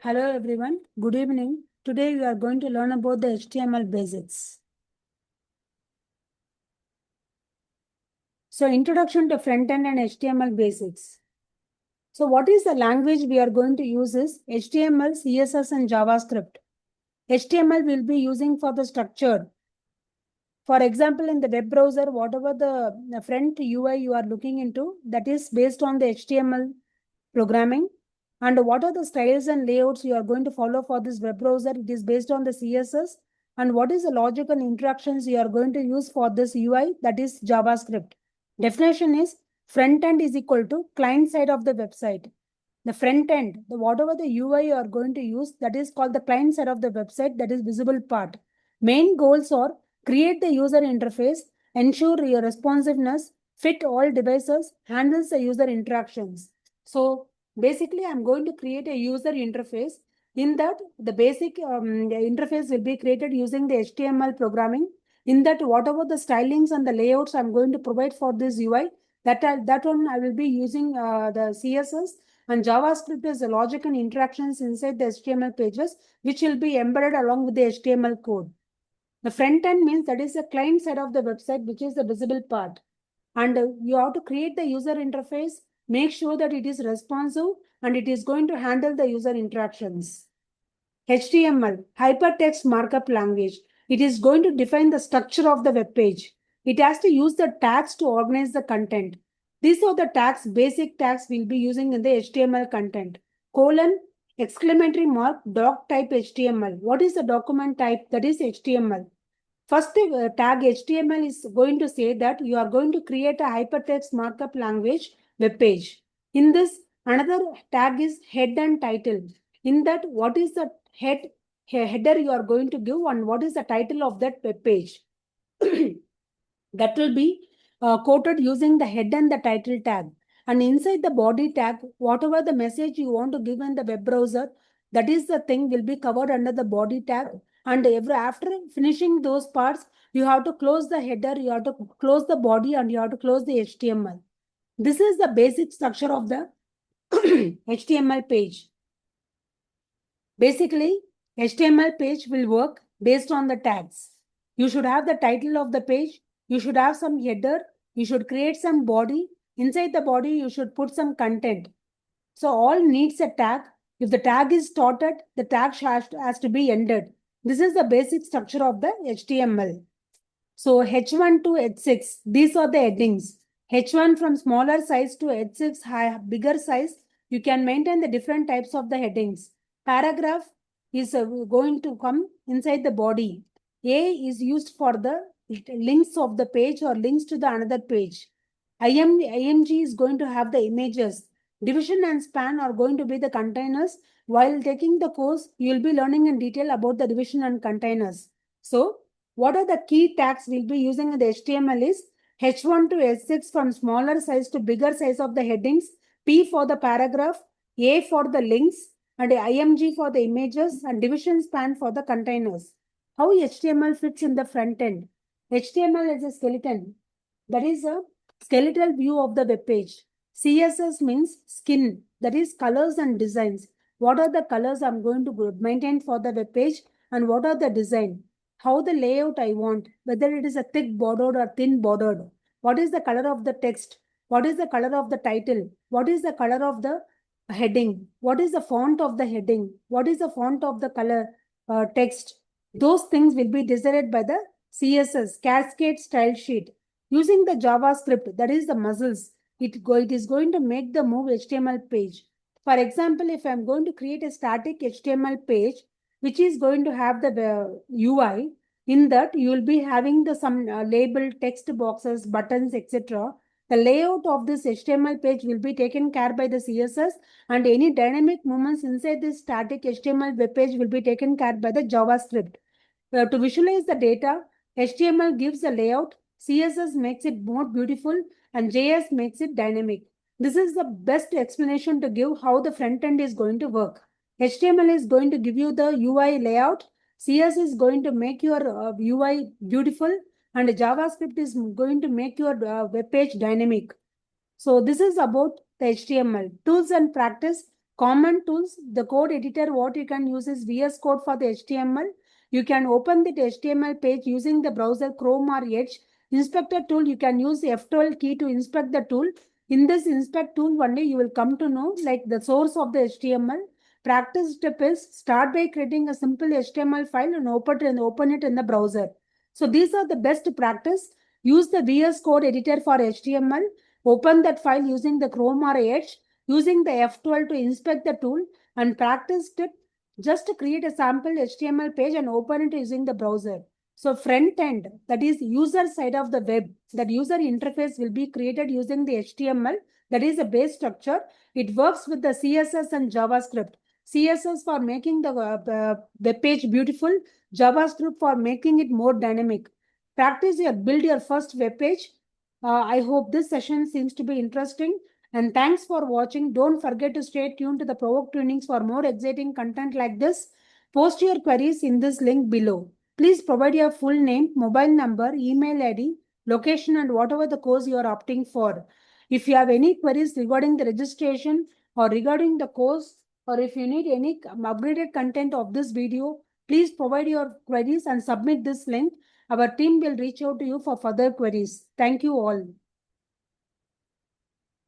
Hello everyone, good evening. Today we are going to learn about the HTML basics. So introduction to front-end and HTML basics. So what is the language we are going to use is HTML, CSS and JavaScript. HTML will be using for the structured. For example, in the web browser, whatever the front UI you are looking into, that is based on the HTML programming. And what are the styles and layouts you are going to follow for this web browser? It is based on the CSS. And what is the logic and interactions you are going to use for this UI? That is JavaScript. Definition is front end is equal to client side of the website. The front end, whatever the UI you are going to use, that is called the client side of the website, that is visible part. Main goals are create the user interface, ensure your responsiveness, fit all devices, handles the user interactions. So basically, I'm going to create a user interface. In that, the basic interface will be created using the HTML programming. In that, whatever the stylings and the layouts I'm going to provide for this UI, that one I will be using the CSS, and JavaScript is the logic and interactions inside the HTML pages, which will be embedded along with the HTML code. The front end means that is the client side of the website, which is the visible part. And you have to create the user interface, make sure that it is responsive and it is going to handle the user interactions. HTML, Hypertext Markup Language. It is going to define the structure of the web page. It has to use the tags to organize the content. These are the tags, basic tags we'll be using in the HTML content. Colon, exclamatory mark, doc type HTML. What is the document type? That is HTML. First tag HTML is going to say that you are going to create a hypertext markup language web page. In this, another tag is head and title. In that, what is the header you are going to give and what is the title of that web page? That will be quoted using the head and the title tag. And inside the body tag, whatever the message you want to give in the web browser, that is the thing will be covered under the body tag. And after finishing those parts, you have to close the header, you have to close the body, and you have to close the HTML. This is the basic structure of the HTML page. Basically, HTML page will work based on the tags. You should have the title of the page. You should have some header. You should create some body. Inside the body, you should put some content. So all needs a tag. If the tag is started, the tag has to be ended. This is the basic structure of the HTML. So H1 to H6, these are the headings. H1 from smaller size to H6 bigger size, you can maintain the different types of the headings. Paragraph is going to come inside the body. A is used for the links of the page or links to the another page. IMG is going to have the images. Division and span are going to be the containers. While taking the course, you will be learning in detail about the division and containers. So, what are the key tags we'll be using in the HTML is H1 to H6 from smaller size to bigger size of the headings, P for the paragraph, A for the links, and IMG for the images, and division span for the containers. How HTML fits in the front end? HTML is a skeleton. That is a skeletal view of the web page. CSS means skin, that is colors and designs. What are the colors I'm going to maintain for the web page and what are the design? How the layout I want, whether it is a thick bordered or thin bordered. What is the color of the text? What is the color of the title? What is the color of the heading? What is the font of the heading? What is the font of the color text? Those things will be decided by the CSS, Cascade Style Sheet. Using the JavaScript, that is the muscles, it is going to make the move HTML page. For example, if I'm going to create a static HTML page, which is going to have the UI, in that you will be having some label, text boxes, buttons, etc. The layout of this HTML page will be taken care by the CSS, and any dynamic movements inside this static HTML web page will be taken care by the JavaScript. To visualize the data, HTML gives a layout, CSS makes it more beautiful, and JS makes it dynamic. This is the best explanation to give how the front end is going to work. HTML is going to give you the UI layout, CS is going to make your UI beautiful, and JavaScript is going to make your web page dynamic. So this is about the HTML. Tools and practice. Common tools, the code editor, what you can use is VS Code for the HTML. You can open the HTML page using the browser Chrome or Edge. Inspector tool, you can use the F12 key to inspect the tool. In this inspect tool only, you will come to know like the source of the HTML. Practice step is start by creating a simple HTML file and open it in the browser. So these are the best practice. Use the VS Code editor for HTML. Open that file using the Chrome or Edge. Using the F12 to inspect the tool and practice it, just to create a sample HTML page and open it using the browser. So front end, that is user side of the web, that user interface will be created using the HTML. That is a base structure. It works with the CSS and JavaScript. CSS for making the web page beautiful, JavaScript for making it more dynamic. Build your first web page. I hope this session seems to be interesting. And thanks for watching. Don't forget to stay tuned to the Provoke Tunings for more exciting content like this. Post your queries in this link below. Please provide your full name, mobile number, email ID, location, and whatever the course you are opting for. If you have any queries regarding the registration or regarding the course, or if you need any upgraded content of this video, please provide your queries and submit this link. Our team will reach out to you for further queries. Thank you all.